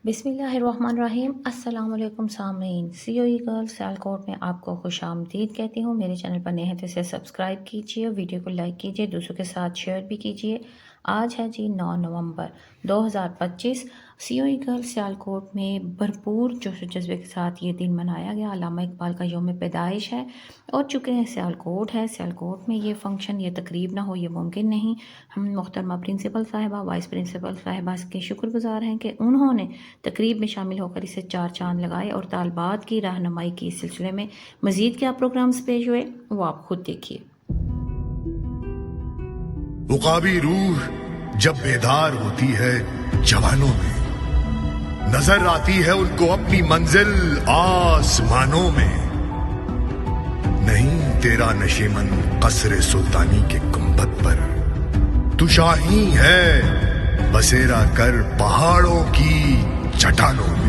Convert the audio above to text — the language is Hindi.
बिस्मिल्लाहिर्रहमानिर्रहीम। अस्सलाम वालेकुम सामीन। सीओई गर्ल सियालकोट में आपको खुशामदीद कहती हूँ। मेरे चैनल पर नए हैं तो इसे सब्सक्राइब कीजिए, वीडियो को लाइक कीजिए, दूसरों के साथ शेयर भी कीजिए। आज है जी 9 नवंबर 2025। सीओई गर्ल सियालकोट में भरपूर जोश व जज्बे के साथ ये दिन मनाया गया। अल्लामा इकबाल का यौम पैदाइश है और चुके हैं सियालकोट है। सियालकोट में ये फंक्शन, ये तकरीब ना हो ये मुमकिन नहीं। हम मोहतरमा प्रिंसिपल साहिबा, वाइस प्रिंसिपल साहिबा के शुक्रगुजार हैं कि उन्होंने तकरीब में शामिल होकर इसे चार चांद लगाए और तालबात की रहनुमाई की। इस सिलसिले में मजीद क्या प्रोग्राम्स पेश हुए वो आप खुद देखिए। उकाबी रूह जब बेदार होती है जवानों में, नजर आती है उनको अपनी मंजिल आसमानों में। नहीं तेरा नशीमन कसरे सुल्तानी के गुंबद पर, तू शाही है बसेरा कर पहाड़ों की चट्टानों में।